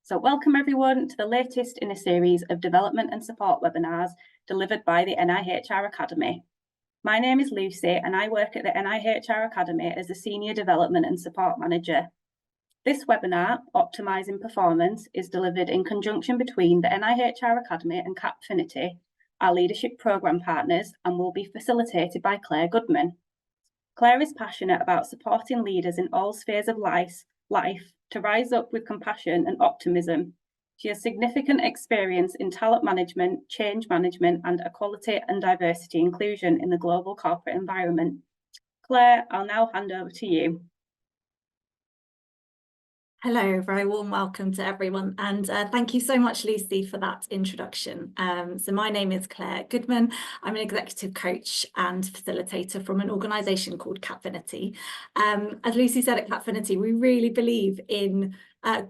So welcome everyone to the latest in a series of development and support webinars delivered by the NIHR Academy. My name is Lucy and I work at the NIHR Academy as a Senior Development and Support Manager. This webinar, Optimising Performance, is delivered in conjunction between the NIHR Academy and Capfinity, our leadership programme partners, and will be facilitated by Claire Goodman. Claire is passionate about supporting leaders in all spheres of life to rise up with compassion and optimism. She has significant experience in talent management, change management, and equality and diversity inclusion in the global corporate environment. Claire, I'll now hand over to you. Hello, very warm welcome to everyone, and thank you so much, Lucy, for that introduction. So my name is Claire Goodman. I'm an executive coach and facilitator from an organisation called Capfinity. As Lucy said, at Capfinity, we really believe in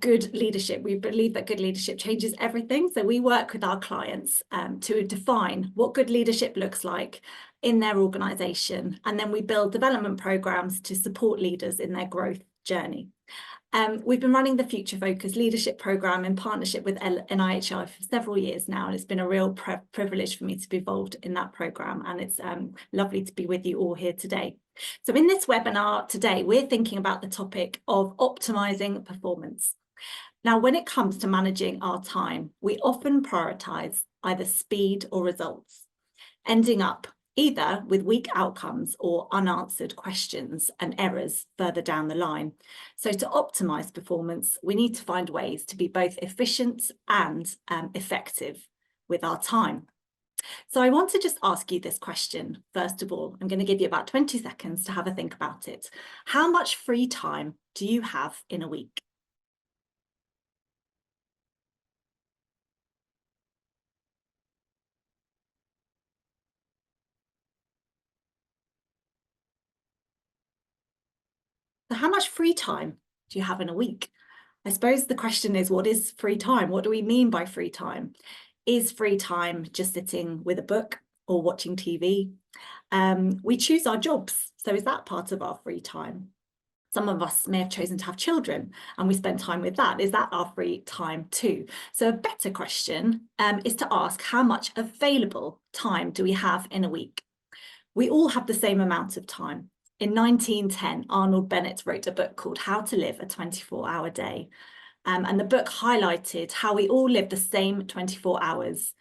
good leadership. We believe that good leadership changes everything. So we work with our clients to define what good leadership looks like in their organisation, and then we build development programmes to support leaders in their growth journey. We've been running the Future Focus Leadership Programme in partnership with NIHR for several years now, and it's been a real privilege for me to be involved in that programme, and it's lovely to be with you all here today. So in this webinar today, we're thinking about the topic of optimising performance. Now, when it comes to managing our time, we often prioritise either speed or results, ending up either with weak outcomes or unanswered questions and errors further down the line. So to optimise performance, we need to find ways to be both efficient and effective with our time. So I want to just ask you this question. First of all, I'm going to give you about 20 seconds to have a think about it. How much free time do you have in a week? So how much free time do you have in a week? I suppose the question is, what is free time? What do we mean by free time? Is free time just sitting with a book or watching TV? We choose our jobs. So is that part of our free time? Some of us may have chosen to have children and we spend time with that. Is that our free time too? So a better question is to ask, how much available time do we have in a week? We all have the same amount of time. In 1910, Arnold Bennett wrote a book called How to Live a 24-Hour Day. And the book highlighted how we all live the same 24 hours.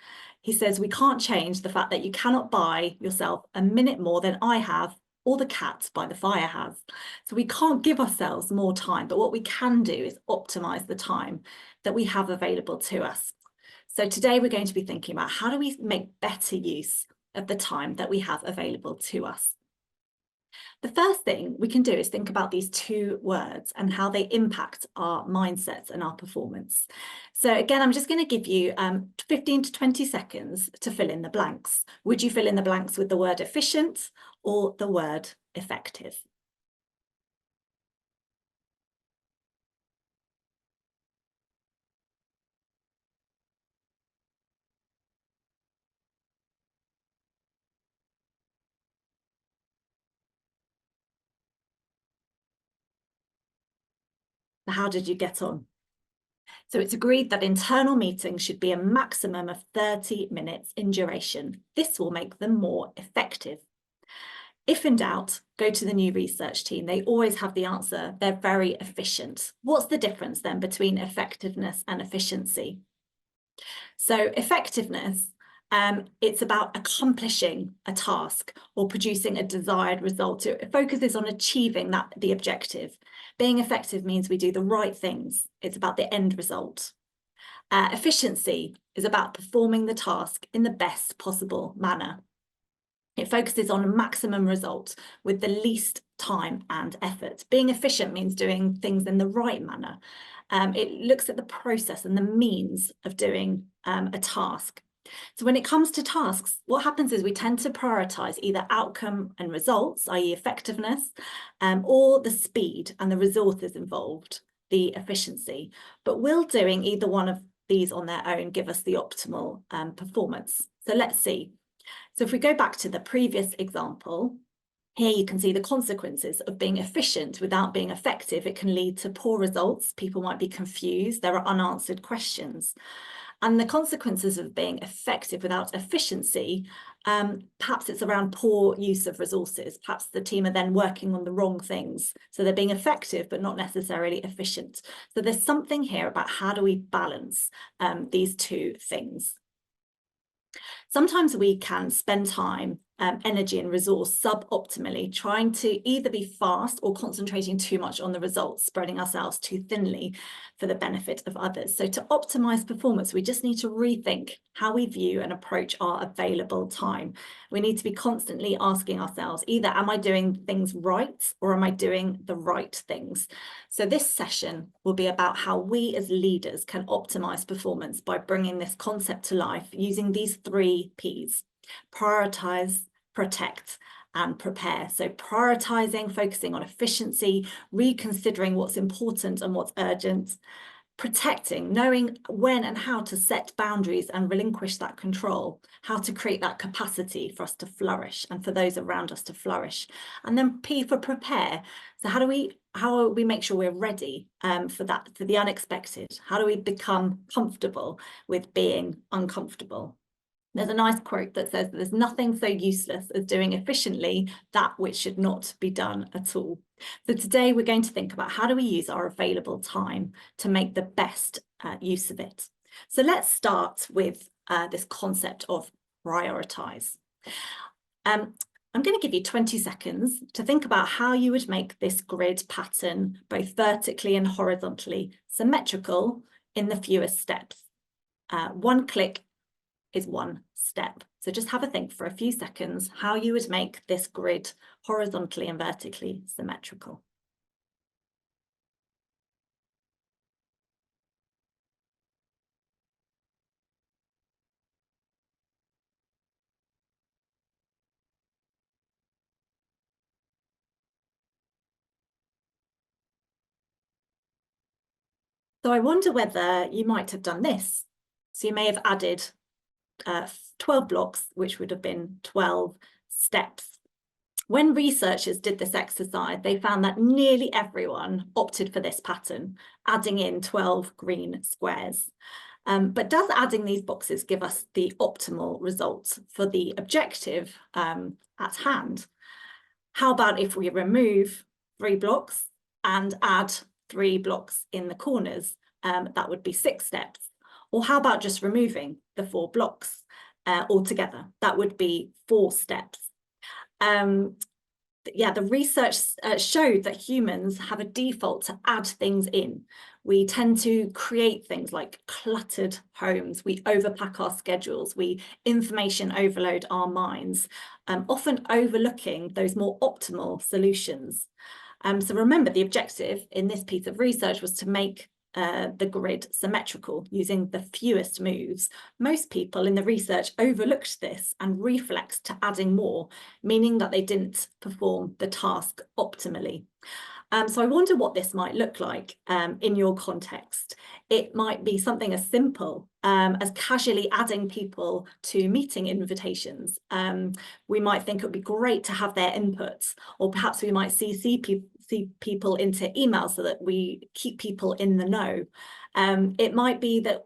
He says, we can't change the fact that you cannot buy yourself a minute more than I have or the cat by the fire has. So we can't give ourselves more time, but what we can do is optimise the time that we have available to us. So today we're going to be thinking about how do we make better use of the time that we have available to us. The first thing we can do is think about these two words and how they impact our mindsets and our performance. So again, I'm just going to give you 15 to 20 seconds to fill in the blanks. Would you fill in the blanks with the word efficient or the word effective? How did you get on? So it's agreed that internal meetings should be a maximum of 30 minutes in duration. This will make them more effective. If in doubt, go to the new research team. They always have the answer. They're very efficient. What's the difference then between effectiveness and efficiency? So effectiveness, it's about accomplishing a task or producing a desired result. It focuses on achieving the objective. Being effective means we do the right things. It's about the end result. Efficiency is about performing the task in the best possible manner. It focuses on a maximum result with the least time and effort. Being efficient means doing things in the right manner. It looks at the process and the means of doing a task. So when it comes to tasks, what happens is we tend to prioritise either outcome and results, i.e. effectiveness, or the speed and the resources involved, the efficiency. But will doing either one of these on their own give us the optimal performance? So let's see. So if we go back to the previous example, Here you can see the consequences of being efficient without being effective. It can lead to poor results. People might be confused. There are unanswered questions. And the consequences of being effective without efficiency, perhaps it's around poor use of resources. Perhaps the team are then working on the wrong things. So they're being effective, but not necessarily efficient. So there's something here about how do we balance these two things. Sometimes we can spend time, energy and resource suboptimally, trying to either be fast or concentrating too much on the results, spreading ourselves too thinly for the benefit of others. So to optimize performance, we just need to rethink how we view and approach our available time. We need to be constantly asking ourselves, either am I doing things right or am I doing the right things? So this session will be about how we as leaders can optimize performance by bringing this concept to life using these 3 Ps: prioritise, protect, and prepare. So prioritising, focusing on efficiency, reconsidering what's important and what's urgent, protecting, knowing when and how to set boundaries and relinquish that control, how to create that capacity for us to flourish and for those around us to flourish. And then P for prepare. So how do we make sure we're ready for the unexpected? How do we become comfortable with being uncomfortable? There's a nice quote that says that there's nothing so useless as doing efficiently that which should not be done at all. So today we're going to think about how do we use our available time to make the best use of it. So let's start with this concept of prioritise. I'm going to give you 20 seconds to think about how you would make this grid pattern both vertically and horizontally symmetrical in the fewest steps. One click is one step. So just have a think for a few seconds how you would make this grid horizontally and vertically symmetrical. So I wonder whether you might have done this. So you may have added 12 blocks, which would have been 12 steps. When researchers did this exercise, they found that nearly everyone opted for this pattern, adding in 12 green squares. But does adding these boxes give us the optimal results for the objective at hand? How about if we remove 3 blocks and add 3 blocks in the corners? That would be 6 steps. Or how about just removing the 4 blocks altogether? That would be 4 steps. Yeah, the research showed that humans have a default to add things in. We tend to create things like cluttered homes, we overpack our schedules, we information overload our minds, often overlooking those more optimal solutions. So remember, the objective in this piece of research was to make the grid symmetrical using the fewest moves. Most people in the research overlooked this and reflexed to adding more, meaning that they didn't perform the task optimally. So I wonder what this might look like in your context. It might be something as simple as casually adding people to meeting invitations. We might think it would be great to have their inputs, or perhaps we might see people into emails so that we keep people in the know. It might be that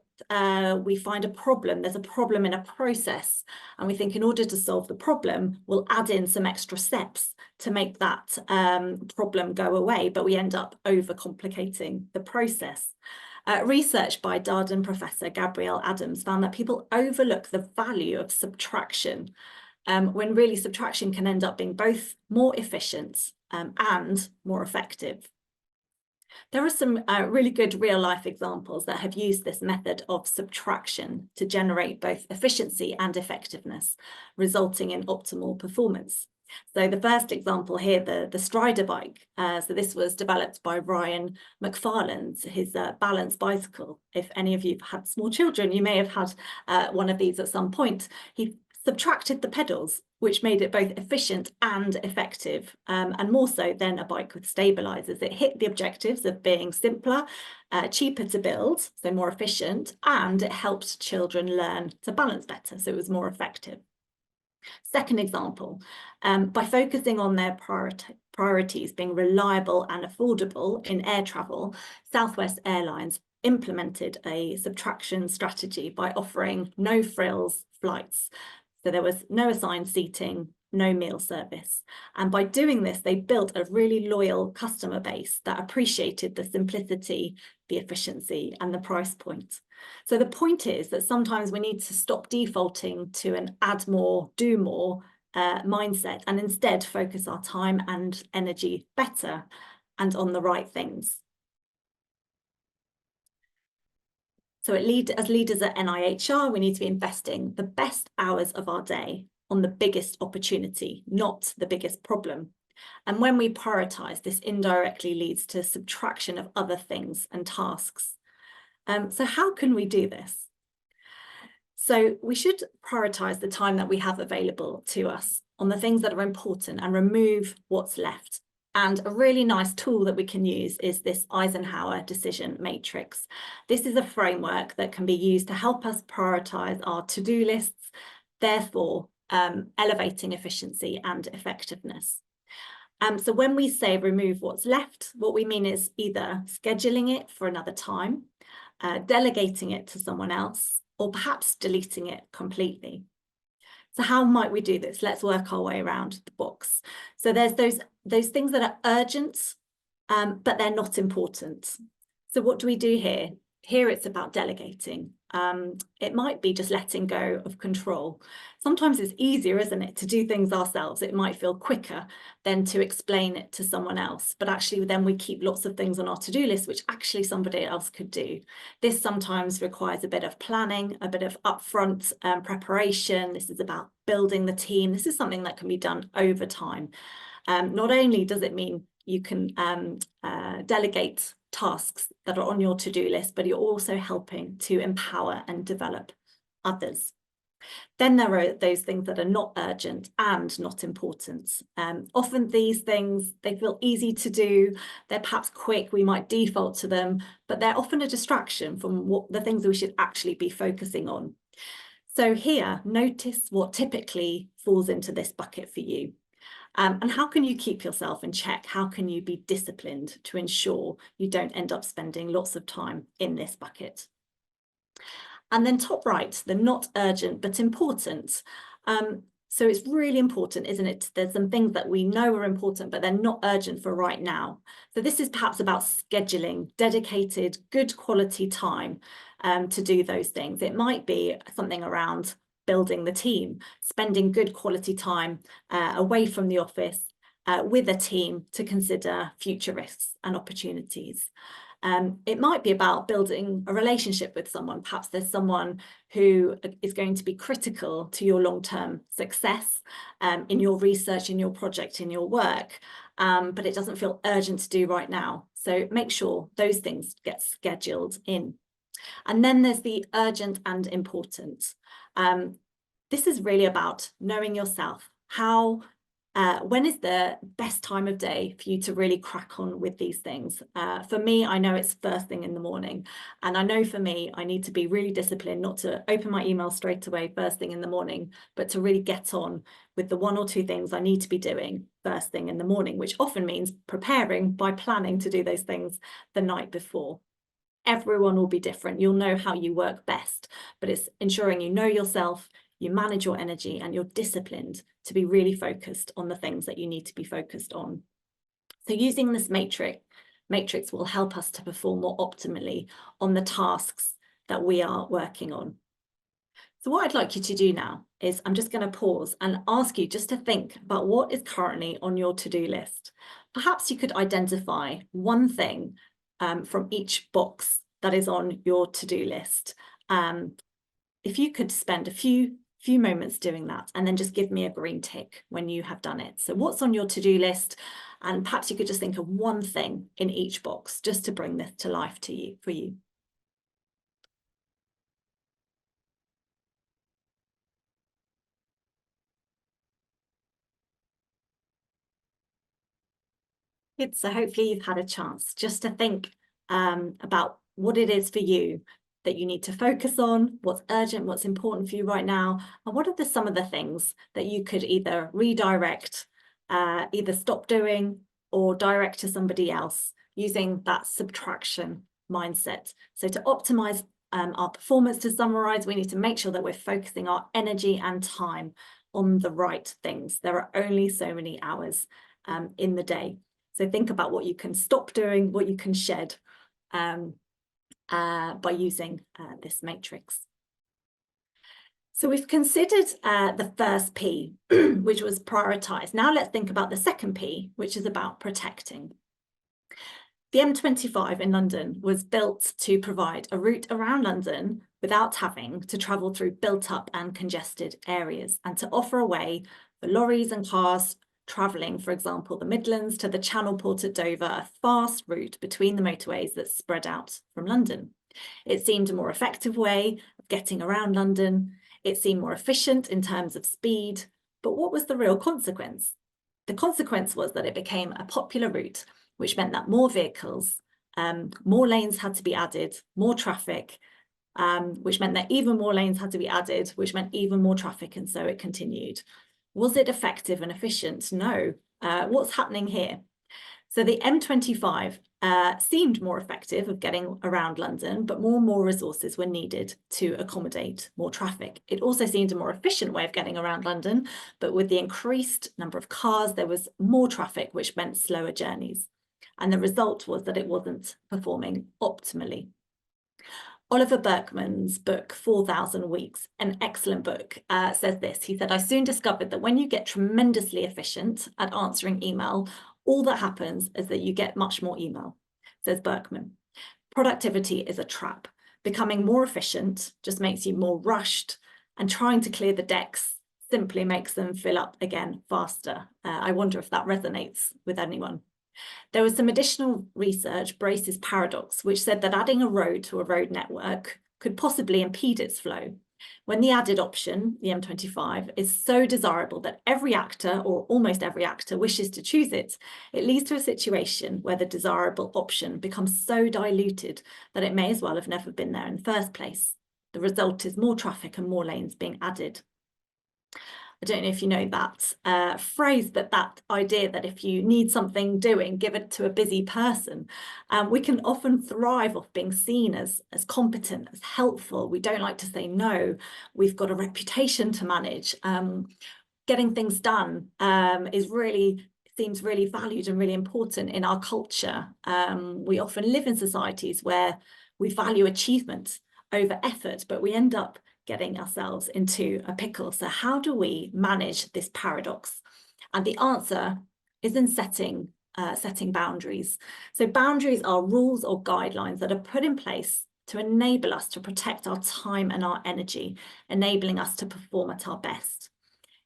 we find a problem, there's a problem in a process, and we think in order to solve the problem, we'll add in some extra steps to make that problem go away, but we end up overcomplicating the process. Research by Darden professor Gabrielle Adams found that people overlook the value of subtraction, when really subtraction can end up being both more efficient and more effective. There are some really good real-life examples that have used this method of subtraction to generate both efficiency and effectiveness, resulting in optimal performance. So the first example here, the Strider bike. So this was developed by Ryan McFarland, his balance bicycle. If any of you have had small children, you may have had one of these at some point. He subtracted the pedals, which made it both efficient and effective, and more so than a bike with stabilizers. It hit the objectives of being simpler, cheaper to build, so more efficient, and it helped children learn to balance better, so it was more effective. Second example, by focusing on their priorities being reliable and affordable in air travel, Southwest Airlines implemented a subtraction strategy by offering no frills flights. So there was no assigned seating, no meal service. And by doing this, they built a really loyal customer base that appreciated the simplicity, the efficiency, and the price point. So the point is that sometimes we need to stop defaulting to an add more, do more mindset, and instead focus our time and energy better and on the right things. So as leaders at NIHR, we need to be investing the best hours of our day on the biggest opportunity, not the biggest problem. And when we prioritise, this indirectly leads to subtraction of other things and tasks. So how can we do this? So we should prioritise the time that we have available to us on the things that are important and remove what's left. And a really nice tool that we can use is this Eisenhower decision matrix. This is a framework that can be used to help us prioritise our to-do lists, therefore elevating efficiency and effectiveness. So when we say remove what's left, what we mean is either scheduling it for another time, delegating it to someone else, or perhaps deleting it completely. So how might we do this? Let's work our way around the box. So there's those things that are urgent, but they're not important. So what do we do here? Here it's about delegating. It might be just letting go of control. Sometimes it's easier, isn't it, to do things ourselves. It might feel quicker than to explain it to someone else. But actually then we keep lots of things on our to-do list, which actually somebody else could do. This sometimes requires a bit of planning, a bit of upfront preparation. This is about building the team. This is something that can be done over time. Not only does it mean you can delegate tasks that are on your to-do list, but you're also helping to empower and develop others. Then there are those things that are not urgent and not important. Often these things, they feel easy to do, they're perhaps quick, we might default to them, but they're often a distraction from the things that we should actually be focusing on. So here, notice what typically falls into this bucket for you. And how can you keep yourself in check? How can you be disciplined to ensure you don't end up spending lots of time in this bucket? And then top right, the not urgent but important. So it's really important, isn't it? There's some things that we know are important, but they're not urgent for right now. So this is perhaps about scheduling dedicated, good quality time to do those things. It might be something around building the team, spending good quality time away from the office with a team to consider future risks and opportunities. It might be about building a relationship with someone. Perhaps there's someone who is going to be critical to your long-term success in your research, in your project, in your work, but it doesn't feel urgent to do right now. So make sure those things get scheduled in. And then there's the urgent and important. This is really about knowing yourself. When is the best time of day for you to really crack on with these things? For me, I know it's first thing in the morning. And I know for me, I need to be really disciplined, not to open my email straight away first thing in the morning, but to really get on with the 1 or 2 things I need to be doing first thing in the morning, which often means preparing by planning to do those things the night before. Everyone will be different. You'll know how you work best, but it's ensuring you know yourself, you manage your energy, and you're disciplined to be really focused on the things that you need to be focused on. So using this matrix will help us to perform more optimally on the tasks that we are working on. So what I'd like you to do now is I'm just going to pause and ask you just to think about what is currently on your to-do list. Perhaps you could identify one thing from each box that is on your to-do list. If you could spend a few moments doing that and then just give me a green tick when you have done it. So what's on your to-do list? And perhaps you could just think of one thing in each box just to bring this to life for you. Good. So hopefully you've had a chance just to think about what it is for you that you need to focus on, what's urgent, what's important for you right now, and what are some of the things that you could either redirect, either stop doing or direct to somebody else using that subtraction mindset. So to optimize our performance, to summarize, we need to make sure that we're focusing our energy and time on the right things. There are only so many hours in the day. So think about what you can stop doing, what you can shed by using this matrix. So we've considered the first P, which was prioritise. Now let's think about the second P, which is about protecting. The M25 in London was built to provide a route around London without having to travel through built up and congested areas, and to offer a way for lorries and cars travelling, for example, the Midlands to the Channel port at Dover, a fast route between the motorways that spread out from London. It seemed a more effective way of getting around London. It seemed more efficient in terms of speed. But what was the real consequence? The consequence was that it became a popular route, which meant that more vehicles, more lanes had to be added, more traffic, which meant that even more lanes had to be added, which meant even more traffic, and so it continued. Was it effective and efficient? No. What's happening here? So the M25 seemed more effective of getting around London, but more and more resources were needed to accommodate more traffic. It also seemed a more efficient way of getting around London, but with the increased number of cars, there was more traffic, which meant slower journeys. And the result was that it wasn't performing optimally. Oliver Burkeman's book, 4,000 Weeks, an excellent book, says this. He said, I soon discovered that when you get tremendously efficient at answering email, all that happens is that you get much more email, says Burkeman. Productivity is a trap. Becoming more efficient just makes you more rushed, and trying to clear the decks simply makes them fill up again faster. I wonder if that resonates with anyone. There was some additional research, Brace's paradox, which said that adding a road to a road network could possibly impede its flow. When the added option, the M25, is so desirable that every actor, or almost every actor, wishes to choose it, it leads to a situation where the desirable option becomes so diluted that it may as well have never been there in the first place. The result is more traffic and more lanes being added. I don't know if you know that phrase, but that idea that if you need something doing, give it to a busy person. We can often thrive off being seen as competent, as helpful. We don't like to say no. We've got a reputation to manage. Getting things done seems really valued and really important in our culture. We often live in societies where we value achievement over effort, but we end up getting ourselves into a pickle. So how do we manage this paradox? And the answer is in setting boundaries. So boundaries are rules or guidelines that are put in place to enable us to protect our time and our energy, enabling us to perform at our best.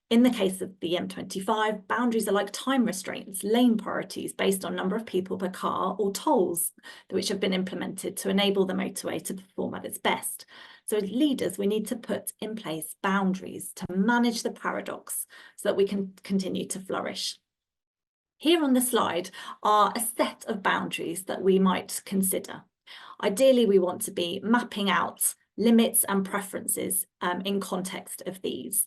In the case of the M25, boundaries are like time restraints, lane priorities based on number of people per car, or tolls, which have been implemented to enable the motorway to perform at its best. So as leaders, we need to put in place boundaries to manage the paradox so that we can continue to flourish. Here on the slide are a set of boundaries that we might consider. Ideally, we want to be mapping out limits and preferences in context of these.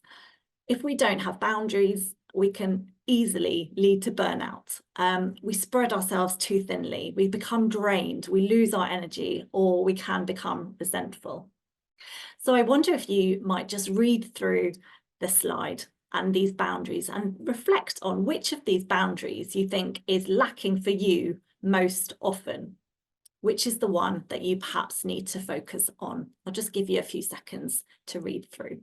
If we don't have boundaries, we can easily lead to burnout. We spread ourselves too thinly, we become drained, we lose our energy, or we can become resentful. So I wonder if you might just read through the slide and these boundaries and reflect on which of these boundaries you think is lacking for you most often. Which is the one that you perhaps need to focus on? I'll just give you a few seconds to read through.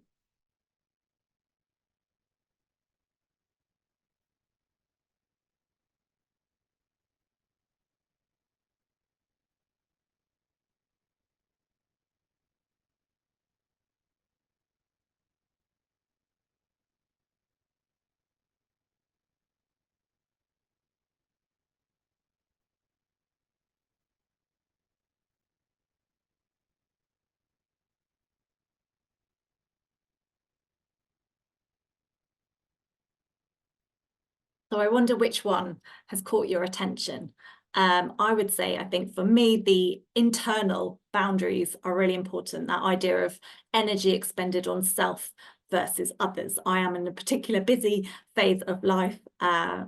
So I wonder which one has caught your attention. I would say, I think for me, the internal boundaries are really important. That idea of energy expended on self versus others. I am in a particular busy phase of life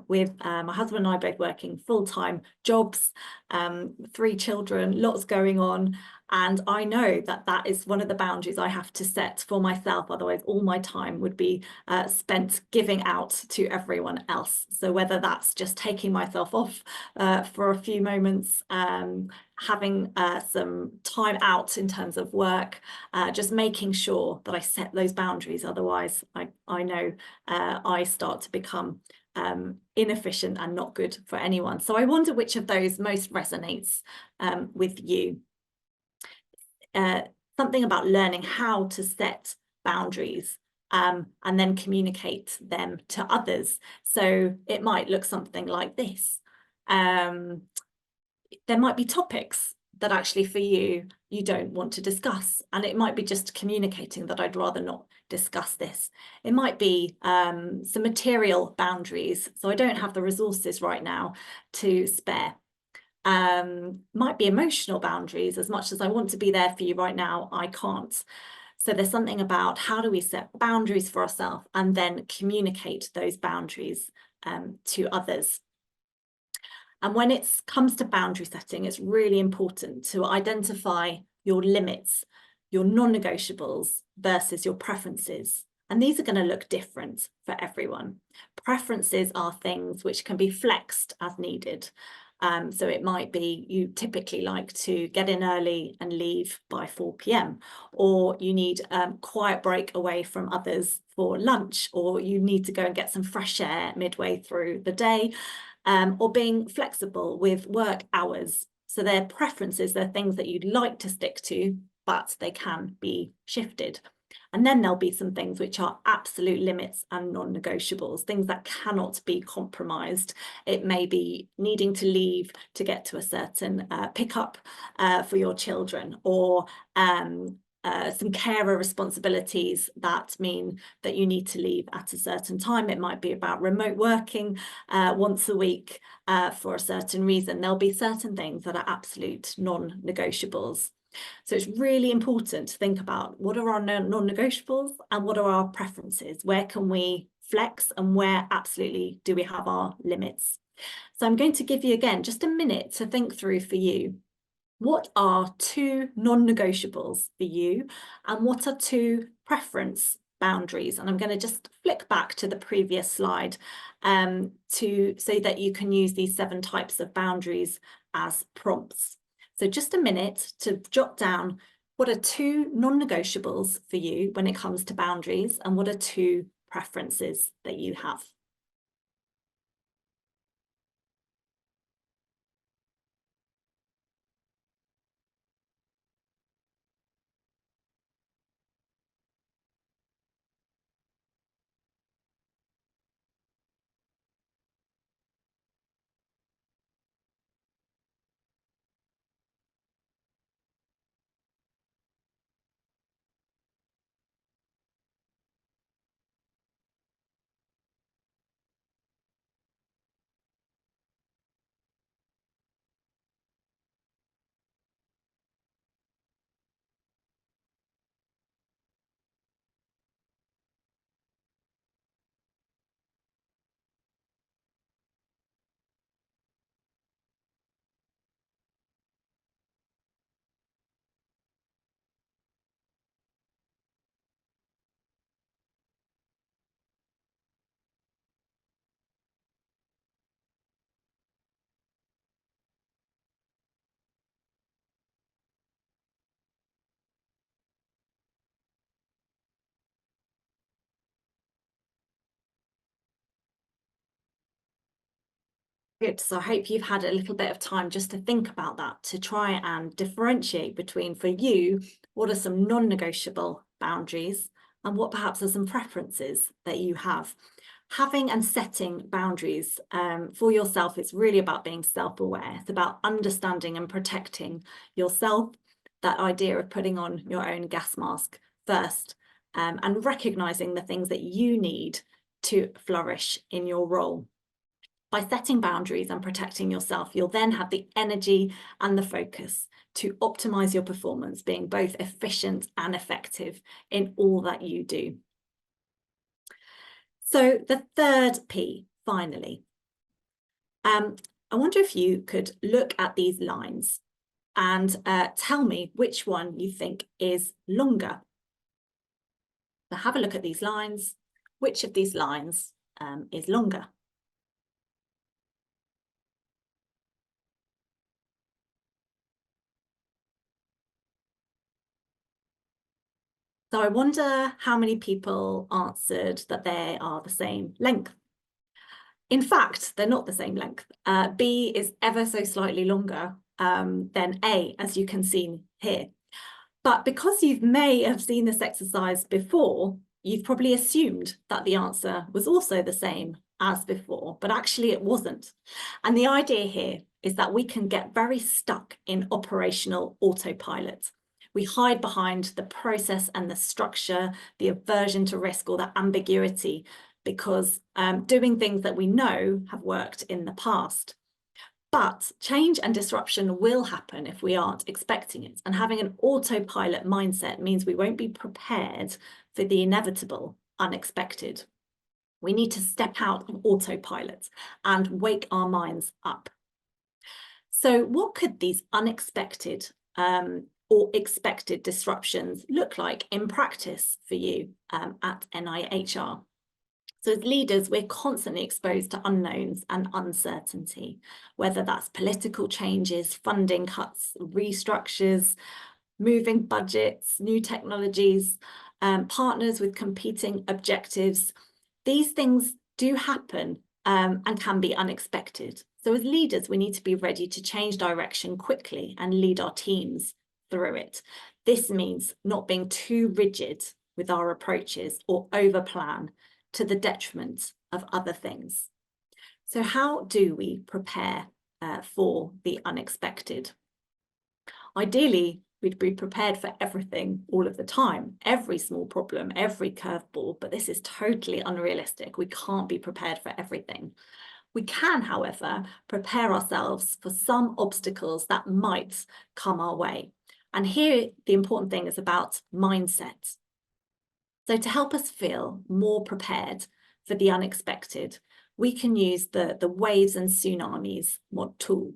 with my husband and I both working full-time jobs, 3 children, lots going on. And I know that that is one of the boundaries I have to set for myself. Otherwise, all my time would be spent giving out to everyone else. So whether that's just taking myself off for a few moments, having some time out in terms of work, just making sure that I set those boundaries. Otherwise, I know I start to become inefficient and not good for anyone. So I wonder which of those most resonates with you. Something about learning how to set boundaries and then communicate them to others. So it might look something like this. There might be topics that actually for you don't want to discuss, and it might be just communicating that I'd rather not discuss this. It might be some material boundaries, so I don't have the resources right now to spare. Might be emotional boundaries. As much as I want to be there for you right now, I can't. So there's something about how do we set boundaries for ourselves and then communicate those boundaries to others. And when it comes to boundary setting, it's really important to identify your limits, your non-negotiables versus your preferences. And these are going to look different for everyone. Preferences are things which can be flexed as needed. So it might be you typically like to get in early and leave by 4 p.m, or you need a quiet break away from others for lunch, or you need to go and get some fresh air midway through the day, or being flexible with work hours. So they're preferences, they're things that you'd like to stick to, but they can be shifted. And then there'll be some things which are absolute limits and non-negotiables, things that cannot be compromised. It may be needing to leave to get to a certain pickup for your children, or some carer responsibilities that mean that you need to leave at a certain time. It might be about remote working once a week for a certain reason. There'll be certain things that are absolute non-negotiables. So it's really important to think about what are our non-negotiables and what are our preferences? Where can we flex and where absolutely do we have our limits? So I'm going to give you again just a minute to think through for you. What are 2 non-negotiables for you and what are 2 preference boundaries? And I'm going to just flick back to the previous slide so that you can use these 7 types of boundaries as prompts. So just a minute to jot down what are 2 non-negotiables for you when it comes to boundaries and what are 2 preferences that you have. Good. So I hope you've had a little bit of time just to think about that, to try and differentiate between, for you, what are some non-negotiable boundaries and what perhaps are some preferences that you have. Having and setting boundaries for yourself, it's really about being self-aware. It's about understanding and protecting yourself, that idea of putting on your own gas mask first, and recognizing the things that you need to flourish in your role. By setting boundaries and protecting yourself, you'll then have the energy and the focus to optimize your performance, being both efficient and effective in all that you do. So the third P, finally, I wonder if you could look at these lines and tell me which one you think is longer. So have a look at these lines. Which of these lines is longer? So I wonder how many people answered that they are the same length. In fact, they're not the same length. B is ever so slightly longer than A, as you can see here. But because you may have seen this exercise before, you've probably assumed that the answer was also the same as before, but actually it wasn't. And the idea here is that we can get very stuck in operational autopilot. We hide behind the process and the structure, the aversion to risk, or that ambiguity, because doing things that we know have worked in the past. But change and disruption will happen if we aren't expecting it. And having an autopilot mindset means we won't be prepared for the inevitable, unexpected. We need to step out of autopilot and wake our minds up. So what could these unexpected or expected disruptions look like in practice for you at NIHR? So as leaders, we're constantly exposed to unknowns and uncertainty, whether that's political changes, funding cuts, restructures, moving budgets, new technologies, partners with competing objectives. These things do happen and can be unexpected. So as leaders, we need to be ready to change direction quickly and lead our teams through it. This means not being too rigid with our approaches or overplan to the detriment of other things. So how do we prepare for the unexpected? Ideally, we'd be prepared for everything all of the time, every small problem, every curveball, but this is totally unrealistic. We can't be prepared for everything. We can, however, prepare ourselves for some obstacles that might come our way. And here, the important thing is about mindset. So to help us feel more prepared for the unexpected, we can use the waves and tsunamis tool.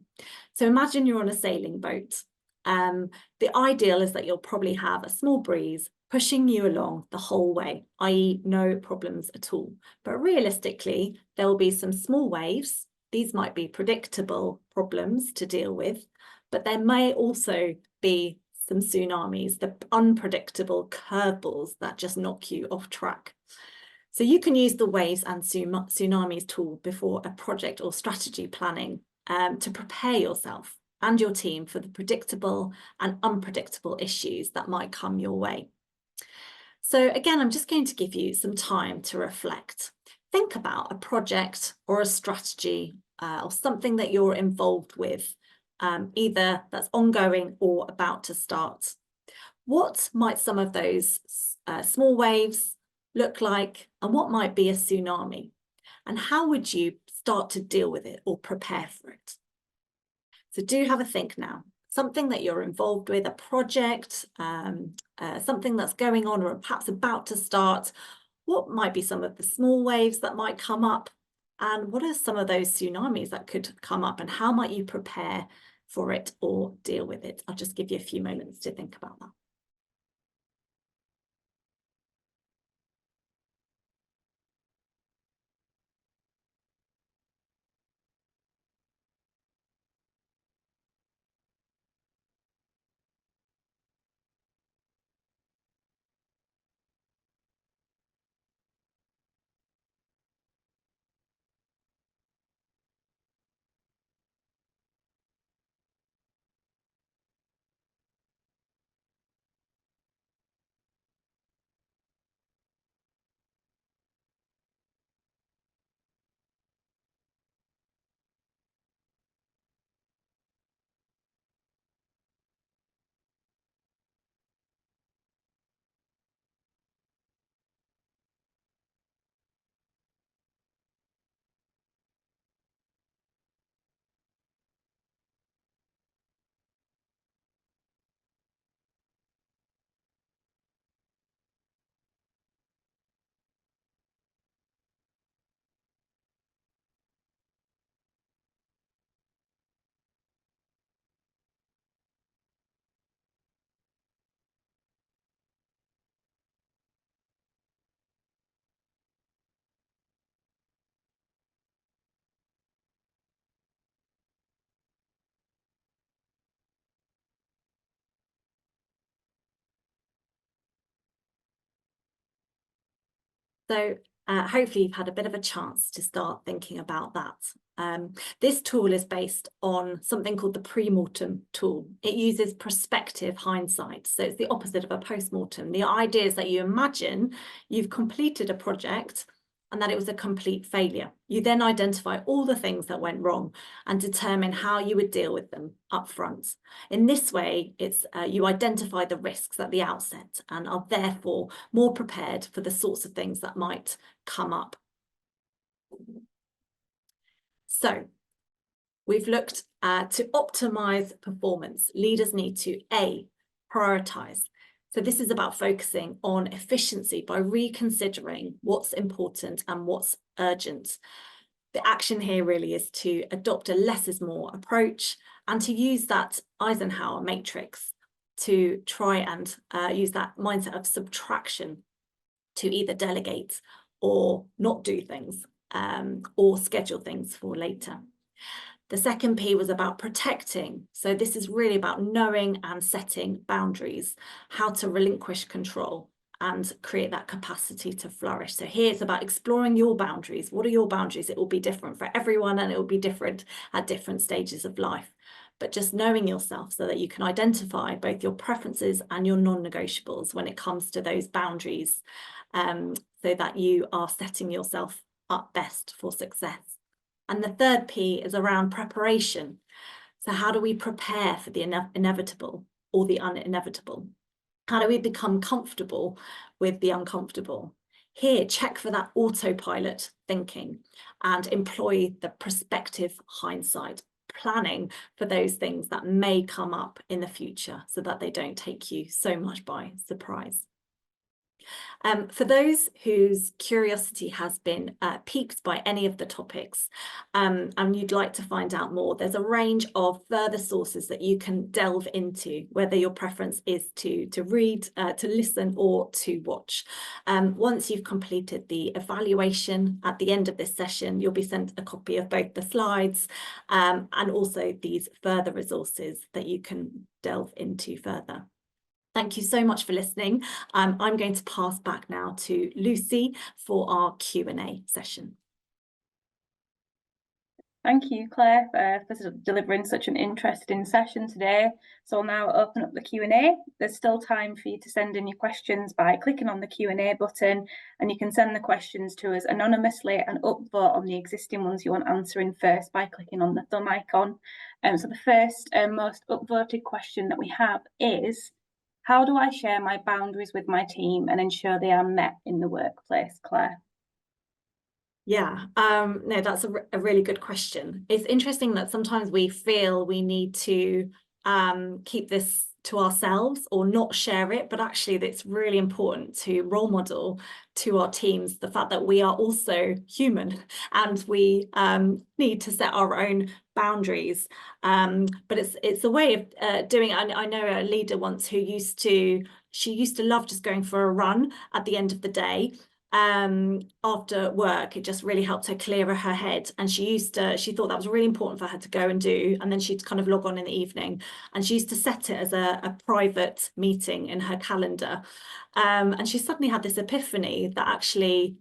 So imagine you're on a sailing boat. The ideal is that you'll probably have a small breeze pushing you along the whole way, i.e. no problems at all. But realistically, there will be some small waves. These might be predictable problems to deal with, but there may also be some tsunamis, the unpredictable curveballs that just knock you off track. So you can use the waves and tsunamis tool before a project or strategy planning to prepare yourself and your team for the predictable and unpredictable issues that might come your way. So again, I'm just going to give you some time to reflect. Think about a project or a strategy or something that you're involved with, either that's ongoing or about to start. What might some of those small waves look like, and what might be a tsunami? And how would you start to deal with it or prepare for it? So do have a think now. Something that you're involved with, a project, something that's going on or perhaps about to start. What might be some of the small waves that might come up? And what are some of those tsunamis that could come up? And how might you prepare for it or deal with it? I'll just give you a few moments to think about that. So hopefully you've had a bit of a chance to start thinking about that. This tool is based on something called the pre-mortem tool. It uses prospective hindsight. So it's the opposite of a post-mortem. The idea is that you imagine you've completed a project and that it was a complete failure. You then identify all the things that went wrong and determine how you would deal with them up front. In this way, it's you identify the risks at the outset and are therefore more prepared for the sorts of things that might come up. So we've looked to optimize performance. Leaders need to A, prioritize. So this is about focusing on efficiency by reconsidering what's important and what's urgent. The action here really is to adopt a less is more approach and to use that Eisenhower matrix to try and use that mindset of subtraction to either delegate or not do things or schedule things for later. The second P was about protecting. So this is really about knowing and setting boundaries, how to relinquish control and create that capacity to flourish. So here it's about exploring your boundaries. What are your boundaries? It will be different for everyone and it will be different at different stages of life. But just knowing yourself so that you can identify both your preferences and your non-negotiables when it comes to those boundaries, so that you are setting yourself up best for success. And the third P is around preparation. So how do we prepare for the inevitable or the uninevitable? How do we become comfortable with the uncomfortable? Here, check for that autopilot thinking and employ the prospective hindsight, planning for those things that may come up in the future so that they don't take you so much by surprise. For those whose curiosity has been piqued by any of the topics and you'd like to find out more, there's a range of further sources that you can delve into, whether your preference is to read, to listen or to watch. Once you've completed the evaluation at the end of this session, you'll be sent a copy of both the slides and also these further resources that you can delve into further. Thank you so much for listening. I'm going to pass back now to Lucy for our Q&A session. Thank you, Claire, for delivering such an interesting session today. So I'll now open up the Q&A. There's still time for you to send in your questions by clicking on the Q&A button, and you can send the questions to us anonymously and upvote on the existing ones you want answering first by clicking on the thumb icon. So the first and most upvoted question that we have is, how do I share my boundaries with my team and ensure they are met in the workplace, Claire? Yeah, no, that's a really good question. It's interesting that sometimes we feel we need to keep this to ourselves or not share it, but actually it's really important to role model to our teams the fact that we are also human and we need to set our own boundaries. But it's a way of doing it. I know a leader once who used to love just going for a run at the end of the day. After work, it just really helped her clear her head, and she thought that was really important for her to go and do, and then she'd kind of log on in the evening, and she used to set it as a private meeting in her calendar. And she suddenly had this epiphany that actually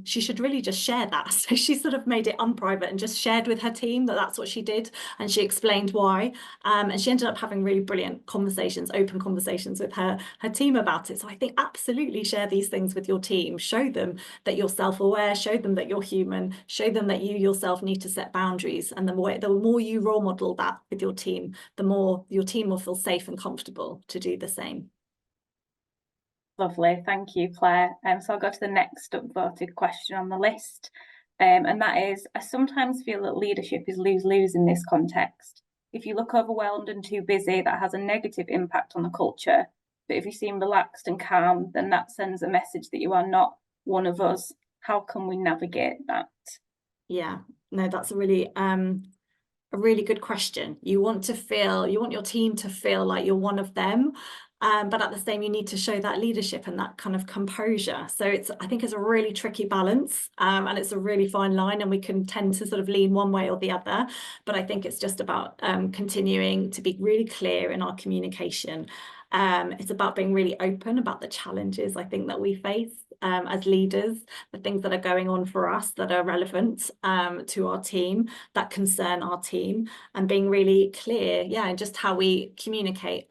she should really just share that. So she sort of made it unprivate and just shared with her team that that's what she did, and she explained why. And she ended up having really brilliant conversations, open conversations with her team about it. So I think absolutely share these things with your team. Show them that you're self-aware, show them that you're human, show them that you yourself need to set boundaries. And the more you role model that with your team, the more your team will feel safe and comfortable to do the same. Lovely, thank you, Claire. So I'll go to the next upvoted question on the list, and that is, I sometimes feel that leadership is lose-lose in this context. If you look overwhelmed and too busy, that has a negative impact on the culture. But if you seem relaxed and calm, then that sends a message that you are not one of us. How can we navigate that? Yeah, no, that's a really good question. You want your team to feel like you're one of them, but at the same, you need to show that leadership and that kind of composure. So I think it's a really tricky balance, and it's a really fine line, and we can tend to sort of lean one way or the other. But I think it's just about continuing to be really clear in our communication, It's about being really open about the challenges I think that we face as leaders, the things that are going on for us that are relevant to our team, that concern our team, and being really clear, and just how we communicate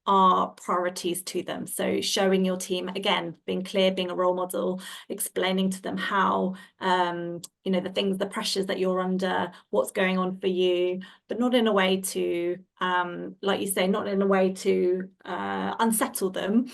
our priorities to them. So showing your team, again, being clear, being a role model, explaining to them how, the things, the pressures that you're under, what's going on for you, but not in a way to, like you say, not in a way to unsettle them,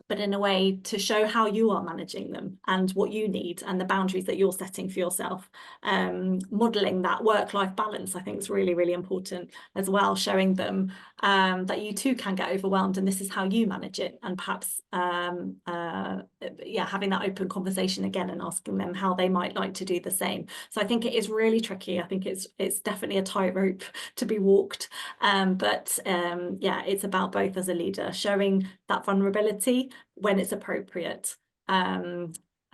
but in a way to show how you are managing them and what you need and the boundaries that you're setting for yourself. Modeling that work-life balance, I think, is really, really important as well, showing them that you too can get overwhelmed and this is how you manage it, and perhaps having that open conversation again and asking them how they might like to do the same. So I think it is really tricky. I think it's definitely a tightrope to be walked, but it's about both as a leader, showing that vulnerability when it's appropriate.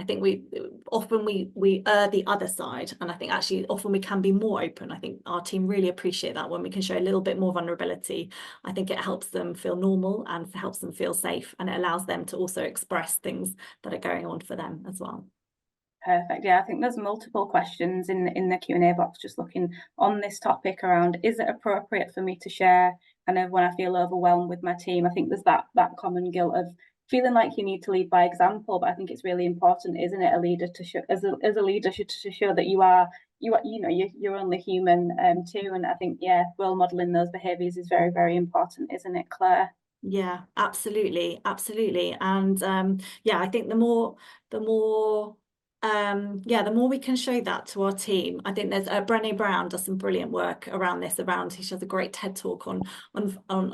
I think we often err the other side, and I think actually often we can be more open. I think our team really appreciate that when we can show a little bit more vulnerability. I think it helps them feel normal and helps them feel safe, and it allows them to also express things that are going on for them as well. Perfect. Yeah, I think there's multiple questions in the Q&A box just looking on this topic around, is it appropriate for me to share kind of when I feel overwhelmed with my team? I think there's that common guilt of feeling like you need to lead by example, but I think it's really important, isn't it, a leader to show, as a leader to show that you're only human too. And I think role modeling those behaviours is very, very important, isn't it, Claire? Yeah, absolutely, and I think the more we can show that to our team. I think there's Brené Brown does some brilliant work around this. She has a great TED talk on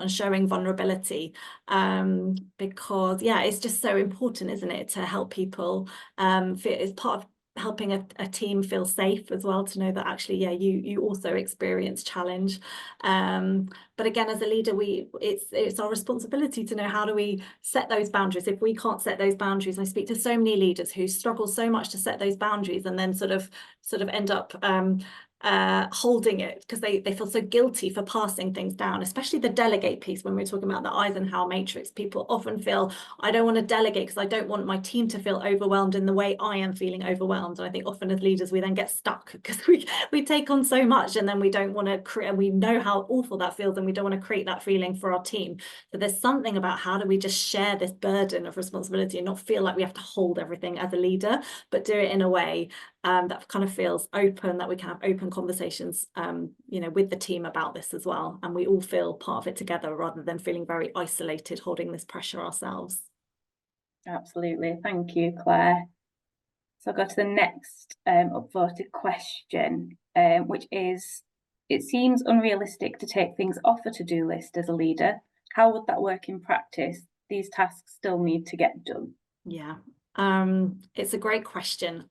showing vulnerability, because it's just so important, isn't it, to help people it's part of helping a team feel safe as well, to know that actually you also experience challenge, but again, as a leader, it's our responsibility to know, how do we set those boundaries? If we can't set those boundaries, I speak to so many leaders who struggle so much to set those boundaries and then sort of end up holding it because they feel so guilty for passing things down, especially the delegate piece. When we're talking about the Eisenhower matrix, people often feel, I don't want to delegate because I don't want my team to feel overwhelmed in the way I am feeling overwhelmed. And I think often as leaders we then get stuck because we take on so much, and then we don't want to create, we know how awful that feels, and we don't want to create that feeling for our team. So there's something about, how do we just share this burden of responsibility and not feel like we have to hold everything as a leader, but do it in a way that kind of feels open, that we can have open conversations with the team about this as well, and we all feel part of it together rather than feeling very isolated holding this pressure ourselves. Absolutely, thank you, Claire. So I'll go to the next upvoted question, which is, it seems unrealistic to take things off a to-do list as a leader. How would that work in practice? These tasks still need to get done. Yeah, it's a great question.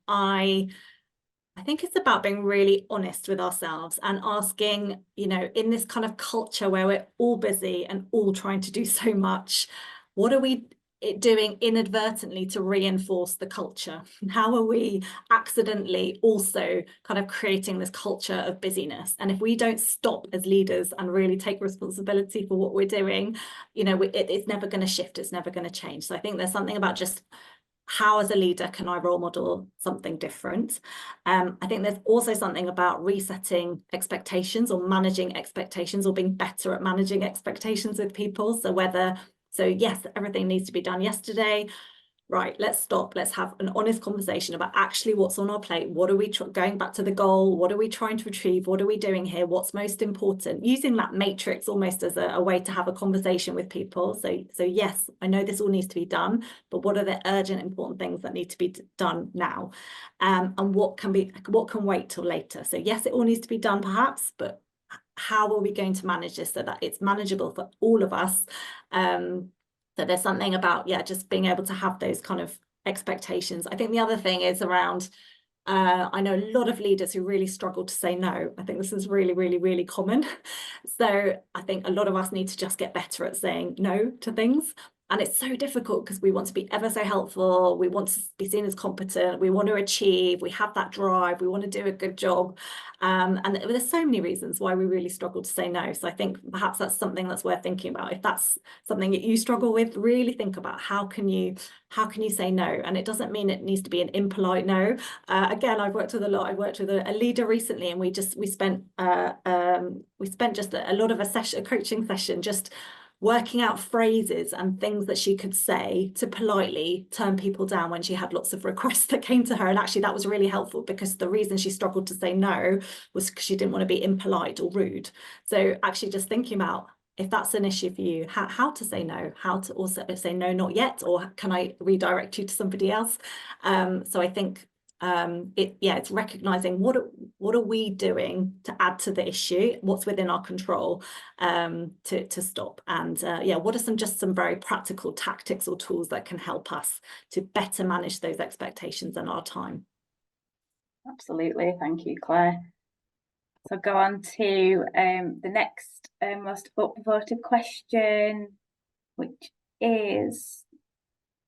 I think it's about being really honest with ourselves and asking, in this kind of culture where we're all busy and all trying to do so much, what are we doing inadvertently to reinforce the culture? How are we accidentally also kind of creating this culture of busyness? And if we don't stop as leaders and really take responsibility for what we're doing, it's never going to shift, it's never going to change. So I think there's something about just, how as a leader can I role model something different? I think there's also something about resetting expectations or managing expectations, or being better at managing expectations with people. So yes, everything needs to be done yesterday. Right, let's stop. Let's have an honest conversation about actually what's on our plate. What are we going back to the goal? What are we trying to achieve? What are we doing here? What's most important? Using that matrix almost as a way to have a conversation with people. So yes, I know this all needs to be done, but what are the urgent, important things that need to be done now? And what can wait till later? So yes, it all needs to be done perhaps, but how are we going to manage this so that it's manageable for all of us? So there's something about, just being able to have those kind of expectations. I think the other thing is around, I know a lot of leaders who really struggle to say no. I think this is really, really, really common. So I think a lot of us need to just get better at saying no to things. And it's so difficult because we want to be ever so helpful. We want to be seen as competent. We want to achieve. We have that drive. We want to do a good job. And there's so many reasons why we really struggle to say no. So I think perhaps that's something that's worth thinking about. If that's something that you struggle with, really think about how can you say no? And it doesn't mean it needs to be an impolite no. Again, I've worked with a lot. I worked with a leader recently, and we spent just a lot of a coaching session just working out phrases and things that she could say to politely turn people down when she had lots of requests that came to her. And actually that was really helpful, because the reason she struggled to say no was because she didn't want to be impolite or rude. So actually just thinking about, if that's an issue for you, how to say no, how to also say no, not yet, or can I redirect you to somebody else? So I think it's recognizing what are we doing to add to the issue, what's within our control to stop, and what are some very practical tactics or tools that can help us to better manage those expectations and our time. Absolutely, thank you, Claire. So go on to the next most upvoted question, which is,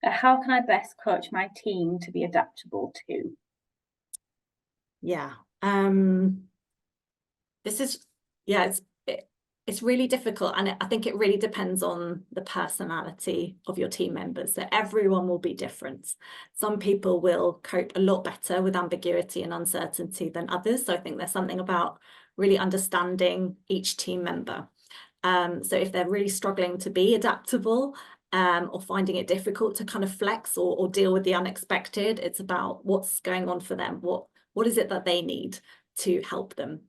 how can I best coach my team to be adaptable to? Yeah, it's really difficult, and I think it really depends on the personality of your team members. So everyone will be different. Some people will cope a lot better with ambiguity and uncertainty than others. So I think there's something about really understanding each team member. So if they're really struggling to be adaptable, or finding it difficult to kind of flex or deal with the unexpected, it's about what's going on for them. What is it that they need to help them?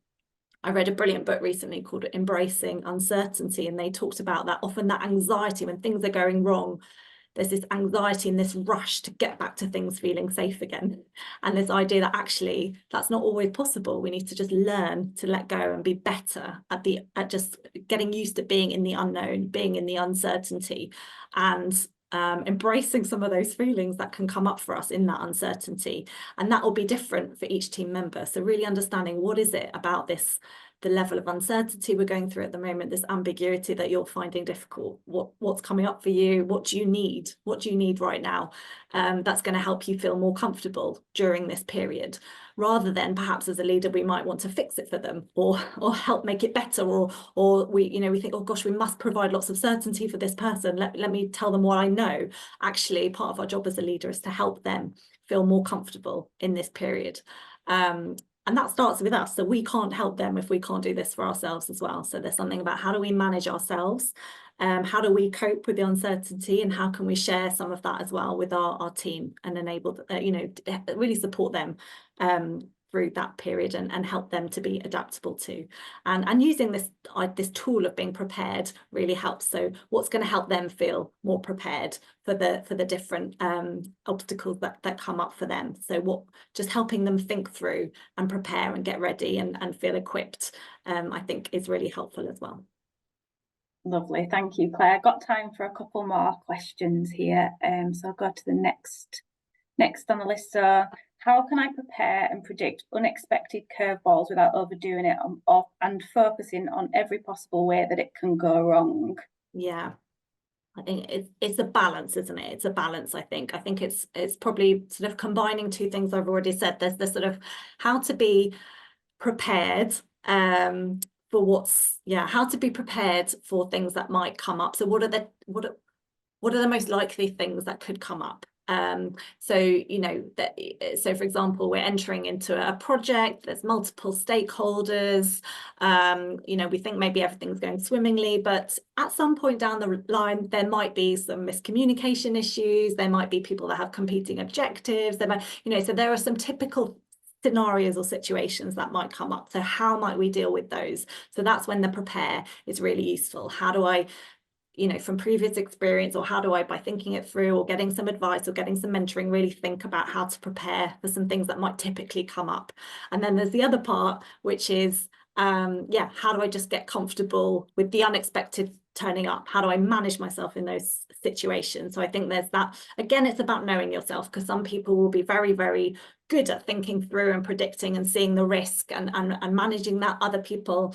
I read a brilliant book recently called Embracing Uncertainty, and they talked about that often that anxiety when things are going wrong. There's this anxiety and this rush to get back to things feeling safe again. And this idea that actually that's not always possible. We need to just learn to let go and be better at just getting used to being in the unknown, being in the uncertainty, and embracing some of those feelings that can come up for us in that uncertainty. And that will be different for each team member. So really understanding, what is it about this, the level of uncertainty we're going through at the moment, this ambiguity that you're finding difficult, what's coming up for you, what do you need right now, that's going to help you feel more comfortable during this period, rather than perhaps as a leader we might want to fix it for them or help make it better, or we think, oh gosh, we must provide lots of certainty for this person, let me tell them what I know. Actually, part of our job as a leader is to help them feel more comfortable in this period. And that starts with us. So we can't help them if we can't do this for ourselves as well. So there's something about, how do we manage ourselves? How do we cope with the uncertainty, and how can we share some of that as well with our team and enable, really support them through that period and help them to be adaptable too. And using this tool of being prepared really helps. So what's going to help them feel more prepared for the different obstacles that come up for them. So just helping them think through and prepare and get ready and feel equipped, I think is really helpful as well. Lovely, thank you, Claire. Got time for a couple more questions here. So I'll go to the next on the list. So, how can I prepare and predict unexpected curveballs without overdoing it and focusing on every possible way that it can go wrong? Yeah, I think it's a balance, isn't it? It's a balance, I think. I think it's probably sort of combining two things I've already said. There's the sort of how to be prepared for how to be prepared for things that might come up. So what are the most likely things that could come up? So for example, we're entering into a project, there's multiple stakeholders, we think maybe everything's going swimmingly, but at some point down the line there might be some miscommunication issues, there might be people that have competing objectives, there might, so there are some typical scenarios or situations that might come up. So how might we deal with those? So that's when the prepare is really useful. How do I, from previous experience, or how do I, by thinking it through or getting some advice or getting some mentoring, really think about how to prepare for some things that might typically come up? And then there's the other part, which is, how do I just get comfortable with the unexpected turning up? How do I manage myself in those situations? So I think there's that. Again, it's about knowing yourself, because some people will be very, very good at thinking through and predicting and seeing the risk and managing that. Other people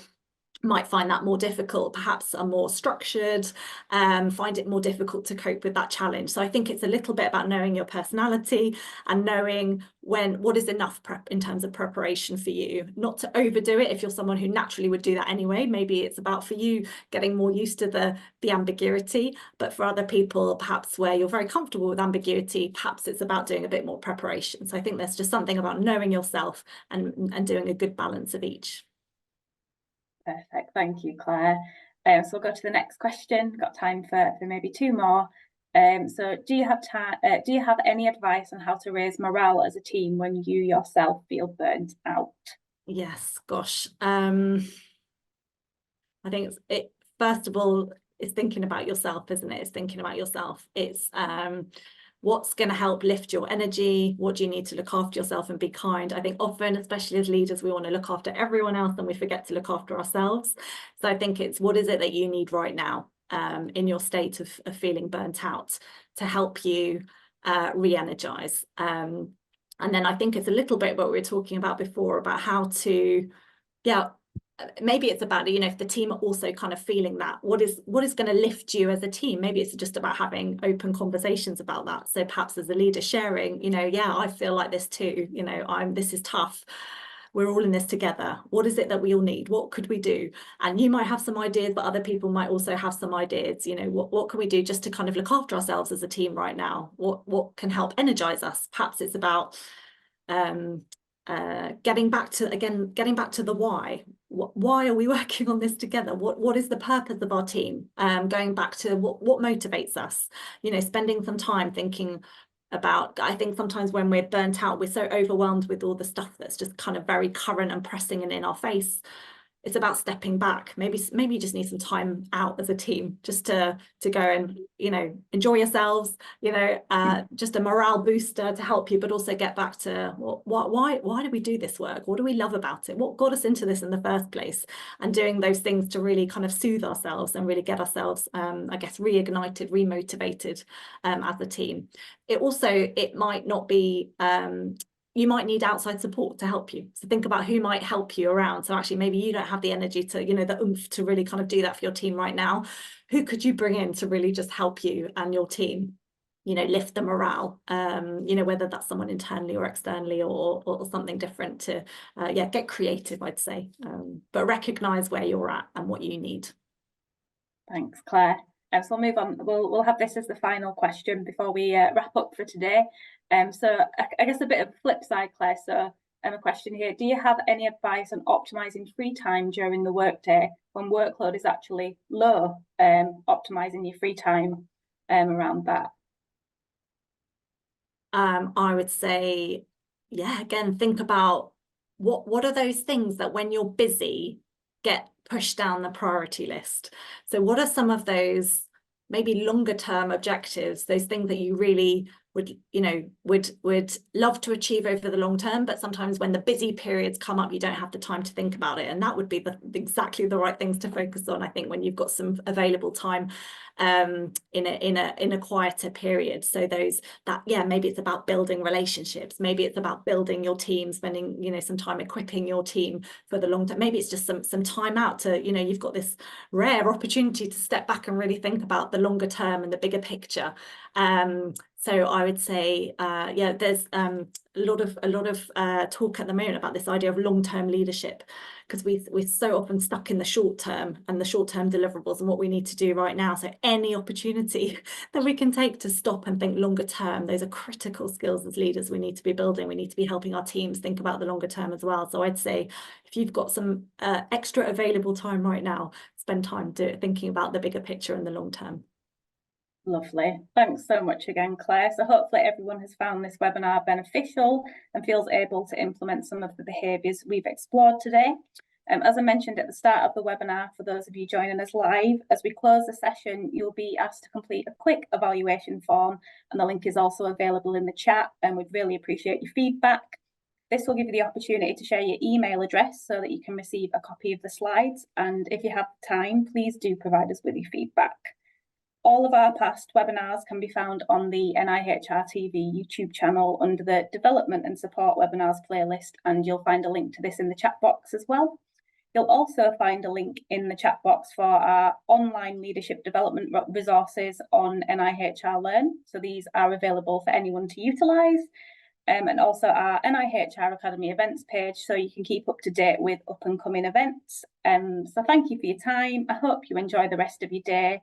might find that more difficult, perhaps are more structured, find it more difficult to cope with that challenge. So I think it's a little bit about knowing your personality and knowing what is enough prep in terms of preparation for you, not to overdo it if you're someone who naturally would do that anyway. Maybe it's about, for you, getting more used to the ambiguity, but for other people, perhaps where you're very comfortable with ambiguity, perhaps it's about doing a bit more preparation. So I think there's just something about knowing yourself and doing a good balance of each. Perfect, thank you, Claire. So we'll go to the next question. Got time for maybe two more. So do you have any advice on how to raise morale as a team when you yourself feel burnt out? Yes, gosh. I think first of all, it's thinking about yourself, isn't it? It's thinking about yourself. It's what's going to help lift your energy? What do you need to look after yourself and be kind? I think often, especially as leaders, we want to look after everyone else and we forget to look after ourselves. So I think it's, what is it that you need right now in your state of feeling burnt out to help you re-energize? And then I think it's a little bit what we were talking about before about how to, maybe it's about, if the team are also kind of feeling that, what is going to lift you as a team? Maybe it's just about having open conversations about that. So perhaps as a leader sharing, yeah, I feel like this too, this is tough. We're all in this together. What is it that we all need? What could we do? And you might have some ideas, but other people might also have some ideas. What can we do just to kind of look after ourselves as a team right now? What can help energize us? Perhaps it's about getting back to the why. Why are we working on this together? What is the purpose of our team? Going back to what motivates us, spending some time thinking about, I think sometimes when we're burnt out, we're so overwhelmed with all the stuff that's just kind of very current and pressing and in our face. It's about stepping back. Maybe you just need some time out as a team, just to go and enjoy yourselves. Just a morale booster to help you, but also get back to why do we do this work? What do we love about it? What got us into this in the first place? And doing those things to really kind of soothe ourselves and really get ourselves, I guess, reignited, remotivated as a team. It might not be. You might need outside support to help you. So think about who might help you around. So actually, maybe you don't have the energy to, the oomph to really kind of do that for your team right now. Who could you bring in to really just help you and your team, lift the morale, whether that's someone internally or externally or something different to, get creative, I'd say, but recognize where you're at and what you need. Thanks, Claire. So we'll move on. We'll have this as the final question before we wrap up for today. So I guess a bit of a flip side, Claire. So a question here: do you have any advice on optimizing free time during the workday when workload is actually low? Optimizing your free time around that. I would say, again, think about what are those things that when you're busy get pushed down the priority list. So what are some of those maybe longer term objectives, those things that you really would love to achieve over the long term, but sometimes when the busy periods come up, you don't have the time to think about it. And that would be exactly the right things to focus on, I think, when you've got some available time in a quieter period. So maybe it's about building relationships, maybe it's about building your team, spending some time equipping your team for the long term. Maybe it's just some time out to you've got this rare opportunity to step back and really think about the longer term and the bigger picture. So I would say, there's a lot of talk at the moment about this idea of long-term leadership, because we're so often stuck in the short term and the short-term deliverables and what we need to do right now. So any opportunity that we can take to stop and think longer term, those are critical skills as leaders we need to be building. We need to be helping our teams think about the longer term as well. So I'd say if you've got some extra available time right now, spend time thinking about the bigger picture and the long term. Lovely. Thanks so much again, Claire. So hopefully everyone has found this webinar beneficial and feels able to implement some of the behaviours we've explored today. As I mentioned at the start of the webinar, for those of you joining us live, as we close the session, you'll be asked to complete a quick evaluation form, and the link is also available in the chat, and we'd really appreciate your feedback. This will give you the opportunity to share your email address so that you can receive a copy of the slides, and if you have time, please do provide us with your feedback. All of our past webinars can be found on the NIHR TV YouTube channel under the Development and Support Webinars playlist, and you'll find a link to this in the chat box as well. You'll also find a link in the chat box for our online leadership development resources on NIHR Learn. So these are available for anyone to utilise. And also our NIHR Academy events page, so you can keep up to date with up and coming events. So thank you for your time. I hope you enjoy the rest of your day.